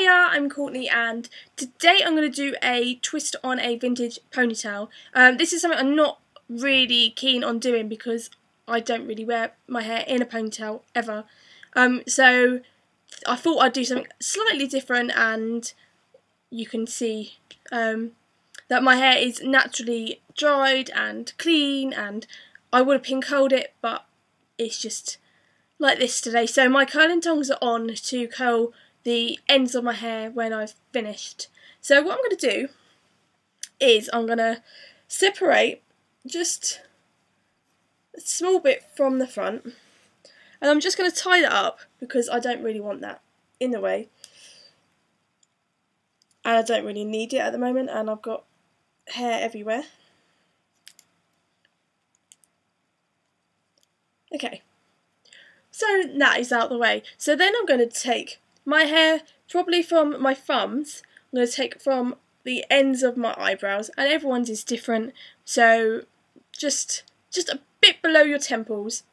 Hiya, I'm Courtney and today I'm going to do a twist on a vintage ponytail. This is something I'm not really keen on doing because I don't really wear my hair in a ponytail ever. So I thought I'd do something slightly different, and you can see that my hair is naturally dried and clean, and I would have pin curled it, but it's just like this today. So my curling tongs are on to curl the ends of my hair when I've finished. So what I'm going to do is I'm going to separate just a small bit from the front, and I'm just going to tie that up because I don't really want that in the way, and I don't really need it at the moment, and I've got hair everywhere. Okay, so that is out of the way. So then I'm going to take my hair, probably from my thumbs. I'm going to take from the ends of my eyebrows, and everyone's is different, so just a bit below your temples.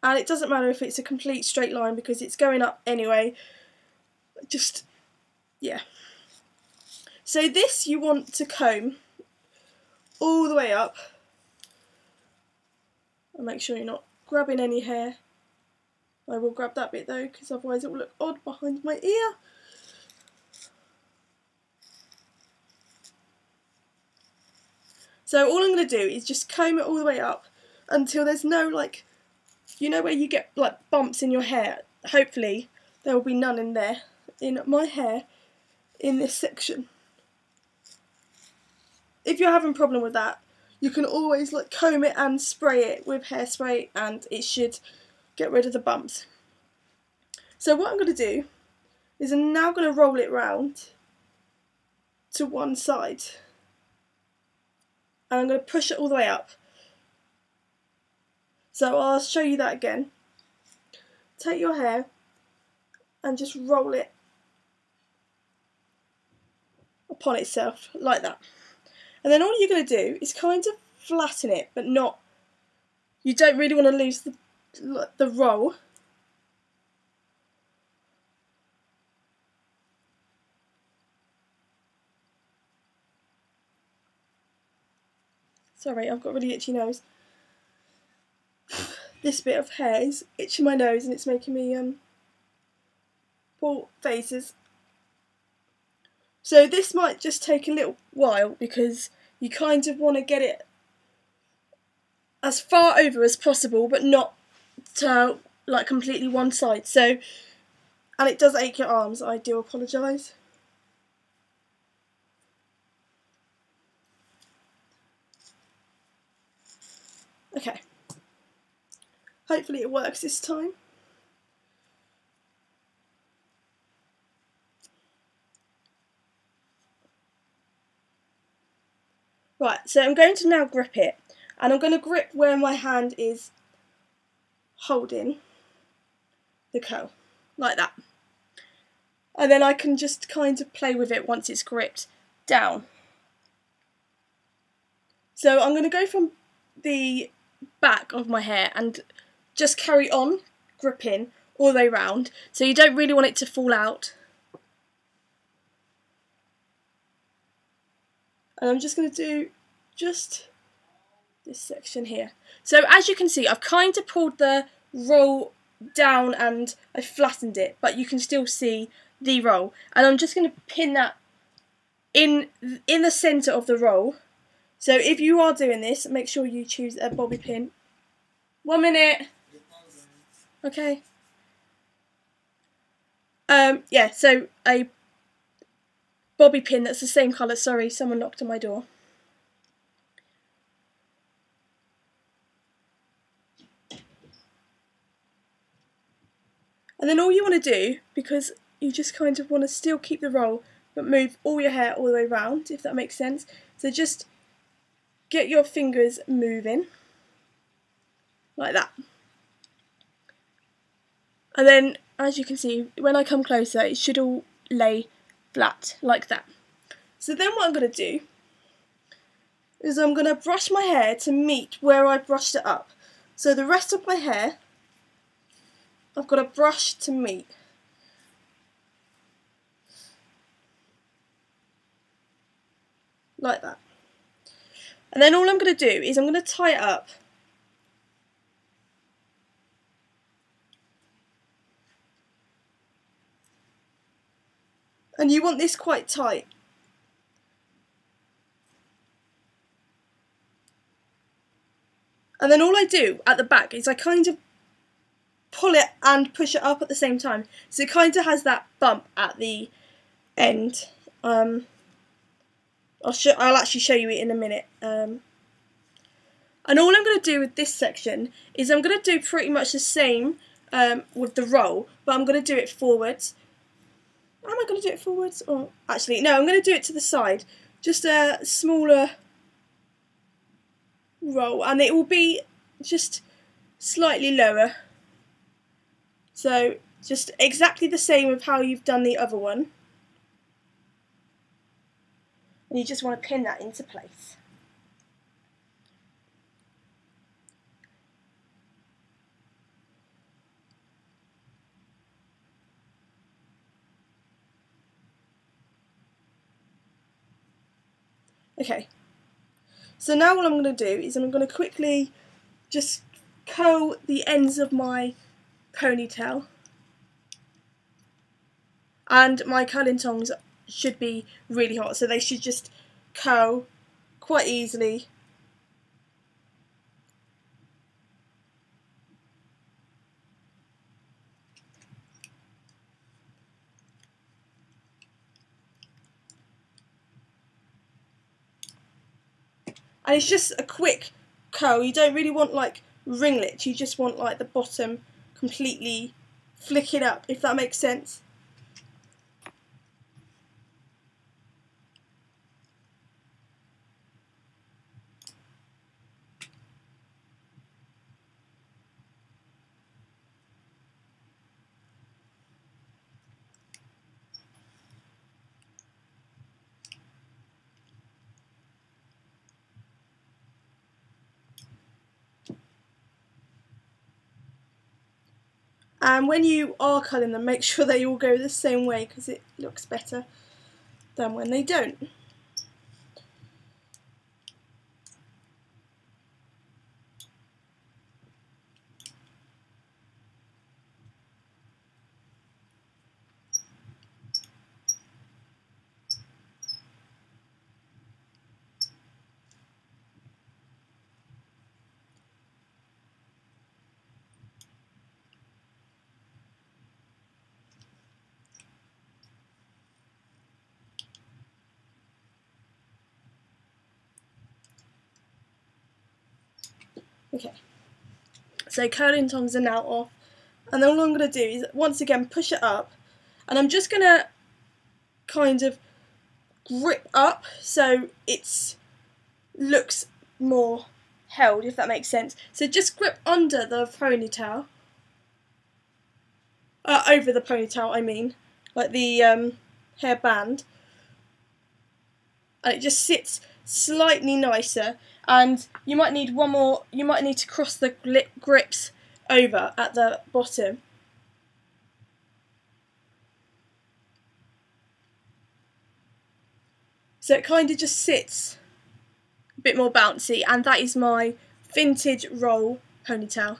And it doesn't matter if it's a complete straight line because it's going up anyway. Just, yeah. So this you want to comb all the way up. And make sure you're not grabbing any hair. I will grab that bit though, because otherwise it will look odd behind my ear. So all I'm going to do is just comb it all the way up until there's no, like, you know where you get like bumps in your hair? Hopefully there will be none in there, in my hair, in this section. If you're having a problem with that, you can always like comb it and spray it with hairspray, and it should get rid of the bumps. So what I'm going to do is I'm now going to roll it round to one side, and I'm going to push it all the way up. So I'll show you that again. Take your hair and just roll it upon itself like that. And then all you're going to do is kind of flatten it, but not, you don't really want to lose the roll. Sorry, I've got a really itchy nose. This bit of hair is itching my nose and it's making me pull faces. So this might just take a little while because you kind of want to get it as far over as possible, but not to like completely one side. So, and it does ache your arms, I do apologise. Okay. Hopefully it works this time. Right, so I'm going to now grip it, and I'm going to grip where my hand is holding the curl, like that. And then I can just kind of play with it once it's gripped down. So I'm going to go from the back of my hair and just carry on gripping all the way round, so you don't really want it to fall out. And I'm just going to do just this section here. So as you can see, I've kind of pulled the roll down and I flattened it, but you can still see the roll. And I'm just going to pin that in the centre of the roll. So if you are doing this, make sure you choose a bobby pin. 1 minute. Okay. Yeah, so a bobby pin that's the same colour. Sorry, someone knocked on my door. And then all you want to do, because you just kind of want to still keep the roll, but move all your hair all the way around, if that makes sense. So just get your fingers moving, like that. And then, as you can see, when I come closer, it should all lay flat, like that. So then what I'm going to do is I'm going to brush my hair to meet where I brushed it up. So the rest of my hair, I've got a brush to meet. Like that. And then all I'm going to do is I'm going to tie it up. And you want this quite tight. And then all I do at the back is I kind of pull it and push it up at the same time. So it kind of has that bump at the end. I'll actually show you it in a minute. And all I'm going to do with this section is I'm going to do pretty much the same with the roll, but I'm going to do it forwards. Am I going to do it forwards? Or actually, no, I'm going to do it to the side. Just a smaller roll, and it will be just slightly lower. So just exactly the same of how you've done the other one. And you just want to pin that into place. Okay, so now what I'm going to do is I'm going to quickly just curl the ends of my ponytail, and my curling tongs should be really hot, so they should just curl quite easily. And it's just a quick curl. You don't really want like ringlets, you just want like the bottom completely flicking up, if that makes sense. And when you are curling them, make sure they all go the same way, because it looks better than when they don't. Okay, so curling tongs are now off, and then all I'm going to do is once again push it up, and I'm just going to kind of grip up so it looks more held, if that makes sense. So just grip under the ponytail, over the ponytail I mean, like the hair band, and it just sits slightly nicer. And you might need one more, you might need to cross the grips over at the bottom. So it kind of just sits a bit more bouncy, and that is my vintage roll ponytail.